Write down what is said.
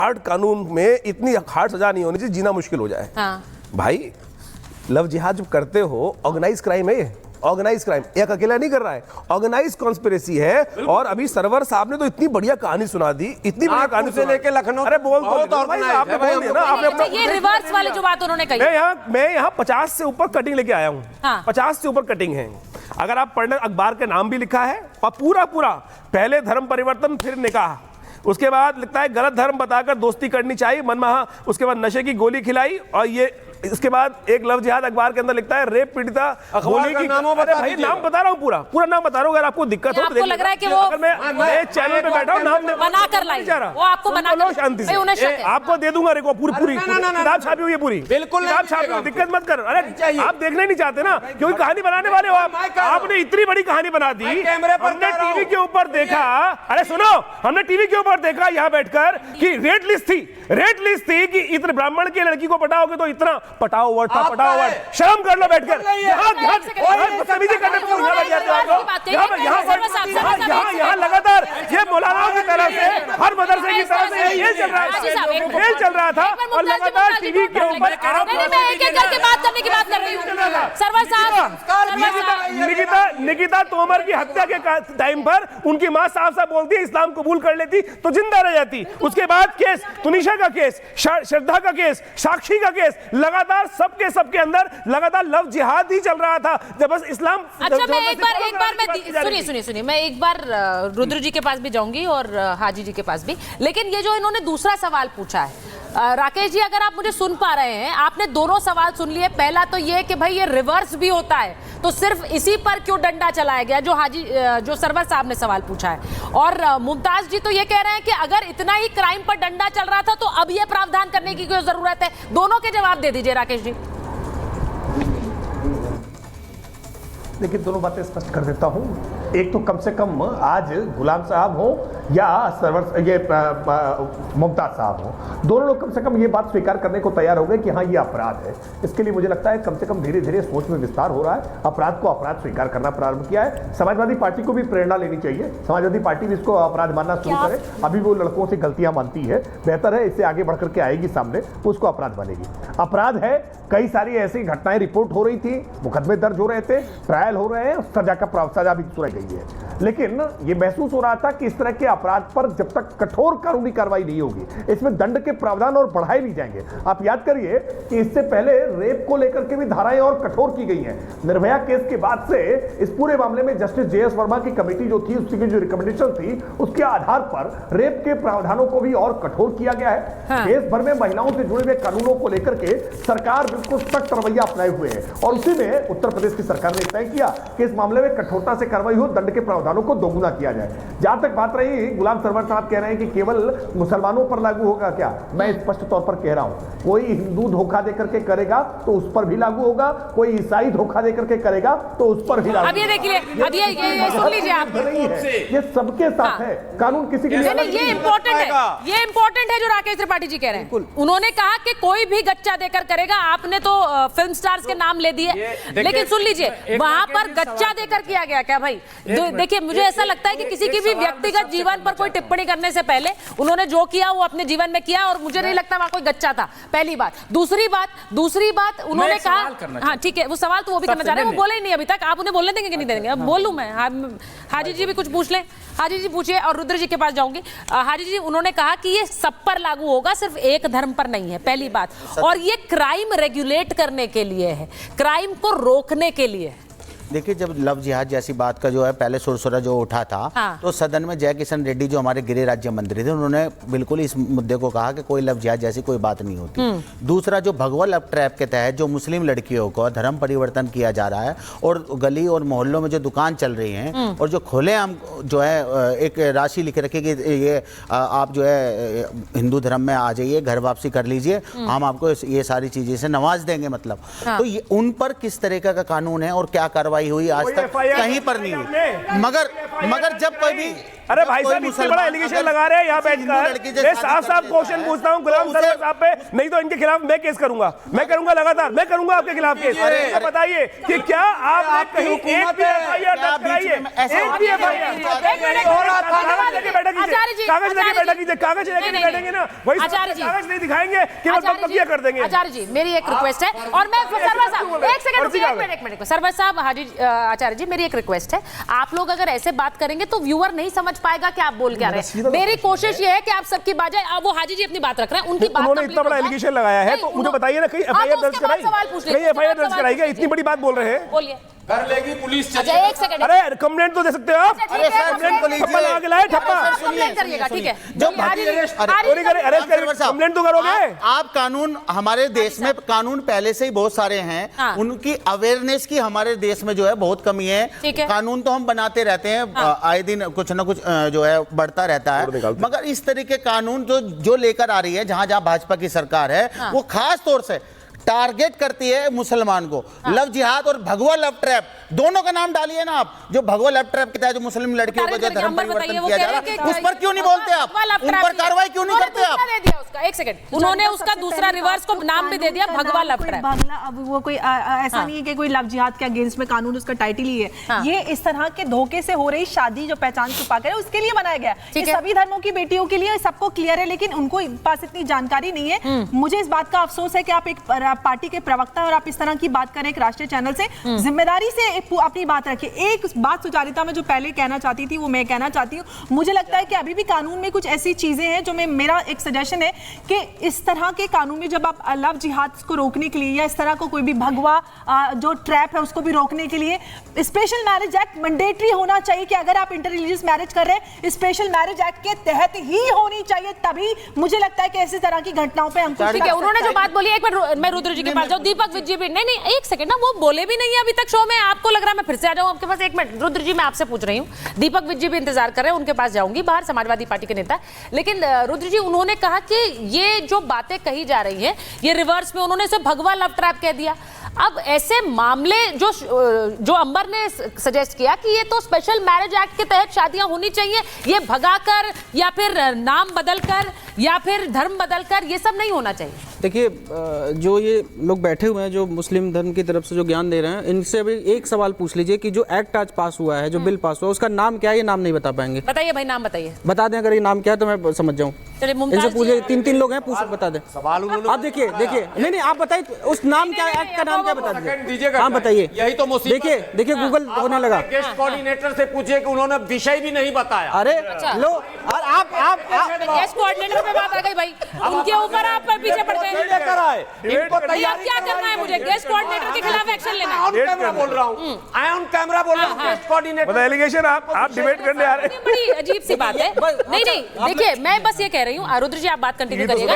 Hard कानून में इतनी हार्ड सजा नहीं होनी चाहिए, जीना मुश्किल हो जाए। हाँ। भाई लव जिहाद जब करते हो, ऑर्गेनाइज क्राइम है ये, ऑर्गेनाइज क्राइम, एक अकेला नहीं कर रहा है, ऑर्गेनाइज कॉन्स्पिरेसी है। और अभी सरवर साहब ने तो इतनी बढ़िया कहानी सुना दी, इतनी बढ़िया कहानी से लेके लखनऊ, अरे बोल तो आपने बोल दिया ना, आपने ये रिवर्स वाले जो बात उन्होंने कही। मैं यहाँ 50 से ऊपर कटिंग लेके आया हूँ। हाँ। 50 से ऊपर कटिंग है। अगर आप पढ़ने, अखबार के नाम भी लिखा है और पूरा पहले धर्म परिवर्तन फिर निकाह, उसके बाद लिखता है गलत धर्म बताकर दोस्ती करनी चाहिए मनमहा, उसके बाद नशे की गोली खिलाई, और ये इसके बाद एक लव जिहाद अखबार के अंदर लिखता है रेप पीड़िता गोली की। अरे भाई नाम बता रहा हूँ, पूरा नाम बता रहा हूँ, अगर आपको दिक्कत हो तो आपको लग रहा है कि वो अगर मैं चैनल पे बैठा हूँ, नाम बना कर लाई, वो आपको बना कर, शांति भाई उन्हें से शक है। आपको दे दूंगा, पूरी किताब छापी हुई है, पूरी बिल्कुल किताब छापी हुई, दिक्कत मत कर। अरे आप देखने नहीं चाहते ना, क्योंकि कहानी बनाने वाले हो आप, आपने इतनी बड़ी कहानी बना दी। हमने टीवी के ऊपर देखा, अरे सुनो, हमने टीवी के ऊपर देखा यहाँ बैठकर कि रेट लिस्ट थी कि इतने ब्राह्मण की लड़की को पटाओगे तो इतना, पटाओ वर्ड था, पटाओ वर्ड, शर्म कर लो बैठकर। यहाँ लगातार ये मौलानाओं की तरफ से, हर मदरसे की तरफ से ये चल रहा था, और लगातार टीवी के ऊपर बात करने की बात कर रही हूँ। सरवर साहब, निकिता तोमर की हत्या के टाइम पर उनकी मां साफ बोलती है इस्लाम कबूल कर लेती तो जिंदा रह जाती। उसके बाद केस, तुनिशा का केस, श्रद्धा का केस, साक्षी का केस, लगातार सबके अंदर लगातार लव जिहाद ही चल रहा था। जब बस इस्लाम, अच्छा मैं एक बार मैं सुनिए मैं एक बार रुद्र जी के पास भी जाऊंगी और हाजी जी के पास भी, लेकिन ये जो इन्होंने दूसरा सवाल पूछा है, राकेश जी अगर आप मुझे सुन पा रहे हैं, आपने दोनों सवाल सुन लिए। पहला तो ये कि भाई ये रिवर्स भी होता है, तो सिर्फ इसी पर क्यों डंडा चलाया गया, जो सरवर साहब ने सवाल पूछा है। और मुमताज जी तो ये कह रहे हैं कि अगर इतना ही क्राइम पर डंडा चल रहा था तो अब ये प्रावधान करने की क्यों जरूरत है। दोनों के जवाब दे दीजिए राकेश जी। देखिए दोनों बातें स्पष्ट कर देता हूं। एक तो कम से कम आज गुलाम साहब हो या सरवर ये मुमताज साहब हो, दोनों लोग कम से कम ये बात स्वीकार करने को तैयार हो गए कि हाँ ये अपराध है। इसके लिए मुझे लगता है कम से कम धीरे धीरे सोच में विस्तार हो रहा है, अपराध को अपराध स्वीकार करना प्रारंभ किया है। समाजवादी पार्टी को भी प्रेरणा लेनी चाहिए, समाजवादी पार्टी भी इसको अपराध मानना शुरू करे। अभी वो लड़कों से गलतियां मानती है, बेहतर है इससे आगे बढ़ करके आएगी सामने, उसको अपराध बनेगी। अपराध है, कई सारी ऐसी घटनाएं रिपोर्ट हो रही थी, मुकदमे दर्ज हो रहे थे, ट्रायल हो रहे हैं, सजा भी सुनाई गई है। लेकिन ये महसूस हो रहा था कि इस तरह के अपराध पर जब तक कठोर कानूनी कार्रवाई नहीं होगी, इसमें दंड के प्रावधान और बढ़ाए नहीं जाएंगे। आप याद करिए कि इससे पहले रेप को लेकर के भी धाराएं और कठोर की गई हैं। निर्भया केस के बाद से इस पूरे मामले में जस्टिस जेएस वर्मा की कमेटी जो थी, उसकी जो रिकमेंडेशन थी, उसके आधार पर रेप के प्रावधानों को भी और कठोर किया गया है। हाँ। देश भर में महिलाओं से जुड़े हुए कानूनों को लेकर के सरकार बिल्कुल सख्त रवैया अपनाए हुए है, और उसी में उत्तर प्रदेश की सरकार ने तय किया कि इस मामले में कठोरता से कार्रवाई हो, दंड के प्रावधानों को दोगुना किया जाए। जहां तक बात रही, गुलाम सरवर साहब कह रहे हैं कि केवल मुसलमानों पर लागू होगा क्या, मैं स्पष्ट तौर पर कह रहा हूं, कोई हिंदू धोखा देकर के करेगा तो उस पर भी लागू होगा, कोई ईसाई धोखा देकर के करेगा तो उस पर भी लागू। अब ये देखिए, अब ये सुन लीजिए आप, ये सबके साथ है, कानून किसी के लिए नहीं। ये इंपॉर्टेंट है जो राकेश त्रिपाठी जी कह रहे हैं। उन्होंने कहा कि कोई भी गच्चा देकर करेगा, आपने तो फिल्म स्टार्स के नाम ले दिए, लेकिन सुन लीजिए वहां पर गच्चा देकर किया गया क्या भाई? देखिए मुझे ऐसा लगता है कि किसी की भी व्यक्तिगत जीवन पर कोई टिप्पणी करने से पहले उन्होंने जो किया वो अपने जीवन में किया, और मुझे नहीं लगता वहां कोई गच्चा था, पहली बात। दूसरी बात उन्होंने कहा, हाँ ठीक है, वो सवाल तो वो भी करना चाह रहे हैं, वो बोले ही नहीं अभी तक, आप उन्हें बोलने देंगे कि नहीं देंगे? अब बोलूं मैं, हाजी जी भी कुछ पूछ लें। हाजी जी पूछिए, और रुद्र जी के पास जाऊंगी। हाजी जी, उन्होंने कहा कि ये सब पर लागू होगा, सिर्फ एक धर्म पर नहीं है, पहली बात। और ये क्राइम रेगुलेट करने के लिए है, क्राइम को रोकने के लिए। देखिए जब लव जिहाद जैसी बात का जो है पहले सुरसुरा जो उठा था, हाँ। तो सदन में जय किशन रेड्डी जो हमारे गृह राज्य मंत्री थे, उन्होंने बिल्कुल इस मुद्दे को कहा कि कोई लव जिहाद जैसी कोई बात नहीं होती। दूसरा, जो भगवा लव ट्रैप के तहत जो मुस्लिम लड़कियों को धर्म परिवर्तन किया जा रहा है, और गली और मोहल्लों में जो दुकान चल रही हैं, और जो खुलेआम जो है एक राशि लिख रखी कि ये आप जो है हिंदू धर्म में आ जाइए, घर वापसी कर लीजिए, हम आपको ये सारी चीजें से नवाज देंगे, मतलब तो ये उन पर किस तरीके का कानून है और क्या कार्रवाई हुई आज तक कहीं पर नहीं हुई। मगर मगर जब कोई भी अरे भाई साहब इतना बड़ा एलिगेशन लगा रहे हैं यहाँ बैठकर। मैं साफ साफ क्वेश्चन पूछता हूँ गुलाम सरवर साहब पे, नहीं तो इनके खिलाफ मैं केस करूंगा, मैं करूंगा लगातार, मैं करूंगा आपके खिलाफ केस। तो बताइए कि क्या आपने कहीं एक भी एफआईआर दर्ज कराई है? एक भी एफआईआर? कागज लेके बैठा कीजिए, कागज लेके बैठा कीजिए, कागज लेके बैठेंगे ना वही कागज नहीं दिखाएंगे कि मतलब तब करते देंगे। आचार्य जी मेरी एक रिक्वेस्ट है, और मैं सरवर साहब एक सेकंड सरवर साहब हाजी आचार्य जी मेरी एक रिक्वेस्ट है, आप लोग अगर ऐसे बात करेंगे तो व्यूअर नहीं समझ पाएगा कि आप बोल क्या रहे हैं। मेरी कोशिश ये है कि आप सबकी बात जाए। वो हाजी जी अपनी बात रख रहे हैं, उनकी बात उन्होंने इतना बड़ा एलिगेशन लगाया है तो मुझे बताइए ना कहीं एफआईआर दर्ज कराई, कहीं एफआईआर दर्ज कराई क्या? इतनी बड़ी बात बोल रहे हैं, बोलिए। कर लेगी पुलिस। अच्छा एक सेकंड, अरे कंप्लेंट तो दे सकते हो आप। अरे सर ठप्पा लगा के लाए, ठप्पा कंप्लेंट करिएगा, ठीक है? जो अरेस्ट कंप्लेंट तो करोगे आप। कानून हमारे देश में कानून पहले से ही बहुत सारे हैं, उनकी अवेयरनेस की हमारे देश में जो है बहुत कमी है। कानून तो हम बनाते रहते हैं, आए दिन कुछ ना कुछ जो है बढ़ता रहता है, मगर इस तरह के कानून जो लेकर आ रही है, जहां जहां भाजपा की सरकार है, वो खास तौर से टारगेट करती है मुसलमान को। लव जिहाद और भगवा लव ट्रैप दोनों का नाम डालिए ना आप। जो भगवा लव ट्रैप के तहत जो मुस्लिम लड़कियों का जो धर्म परिवर्तन किया जा रहा है, उस पर क्यों नहीं बोलते आप? उन पर कार्रवाई क्यों नहीं करते आप? एक सेकंड, उन्होंने उसका दूसरा रिवर्स को नाम भी दे दिया, भगवा लव ट्रैप। अब वो कोई ऐसा नहीं है कि कोई लव जिहाद के अगेंस्ट में कानून उसका टाइटल ही है। ये इस तरह के धोखे से हो रही शादी जो पहचान छुपा कर उसके लिए बनाया गया। ये सभी धर्मों की बेटियों के लिए सबको क्लियर है, लेकिन उनको पास इतनी जानकारी नहीं है। मुझे इस बात का अफसोस है कि आप एक पार्टी के प्रवक्ता और आप इस तरह की बात करें एक राष्ट्रीय चैनल से, जिम्मेदारी से अपनी बात रखिए। एक बात सुचारिता में जो पहले कहना चाहती थी वो मैं कहना चाहती हूँ। मुझे लगता है कि अभी भी कानून में कुछ ऐसी चीजें हैं जो मेरा एक सजेशन है कि इस तरह के कानून में जब आप लव जिहाद को रोकने के लिए या इस तरह को कोई भी भगवा जो ट्रैप है उसको भी रोकने के लिए स्पेशल मैरिज एक्ट मैंडेटरी होना चाहिए कि अगर आप इंटर रिलीजियस मैरिज कर रहे हैं स्पेशल मैरिज एक्ट के तहत ही होनी चाहिए, तभी मुझे लगता है कि ऐसी तरह की घटनाओं पे हम ठीक है। उन्होंने जो बात बोली, एक मिनट मैं रुद्र जी के पास जाऊं, दीपक विजय भी नहीं एक सेकंड ना, वो बोले भी नहीं है अभी तक शो में। आपको लग रहा है मैं फिर से आ जाऊं आपके पास? एक मिनट रुद्र जी मैं आपसे पूछ रही हूँ, दीपक विजय भी इंतजार कर रहे हैं, उनके पास जाऊंगी, बाहर समाजवादी पार्टी के नेता। लेकिन रुद्र जी उन्होंने कहा कि ये जो बातें कही जा रही है ये रिवर्स में उन्होंने इसे भगवा लव ट्रैप कह दिया। अब ऐसे मामले जो अंबर ने सजेस्ट किया कि ये तो स्पेशल मैरिज एक्ट के तहत शादियां होनी चाहिए, ये भगाकर या फिर नाम बदलकर या फिर धर्म बदलकर, ये सब नहीं होना चाहिए। देखिए जो ये लोग बैठे हुए हैं जो मुस्लिम धर्म की तरफ से जो ज्ञान दे रहे हैं, इनसे अभी एक सवाल पूछ लीजिए कि जो एक्ट आज पास हुआ है, जो बिल पास हुआ है, उसका नाम क्या है? ये नाम नहीं बता पाएंगे। बताइए भाई, नाम बताइए। बता दें अगर ये नाम क्या है तो मैं समझ जाऊँ। इनसे पूछिए, तीन लोग हैं, पूछ बता दें। आप देखिए नहीं आप बताइए उस नाम क्या है, एक्ट का नाम क्या बता दीजिए। हाँ बताइए। यही तो देखिए गूगल होने लगा। गेस्ट कोऑर्डिनेटर से पूछिए कि उन्होंने विषय भी नहीं बताया। अरे लो और आप गेस्ट कोऑर्डिनेटर पे बात आ गई भाई, उनके ऊपर आप पीछे पड़ गए। लेकर आए इनको तैयार क्या करना है? मुझे गेस्ट कोऑर्डिनेटर के खिलाफ एक्शन लेना है। ऑन कैमरा बोल रहा हूं, आई ऑन कैमरा बोल रहा हूं। गेस्ट कोऑर्डिनेटर मतलब एलिगेशन आप डिबेट करने आ रहे हैं। बड़ी अजीब सी बात है। नहीं देखिए मैं बस ये कह रही हूँ, रुद्र जी आप बात कंटिन्यू करिएगा।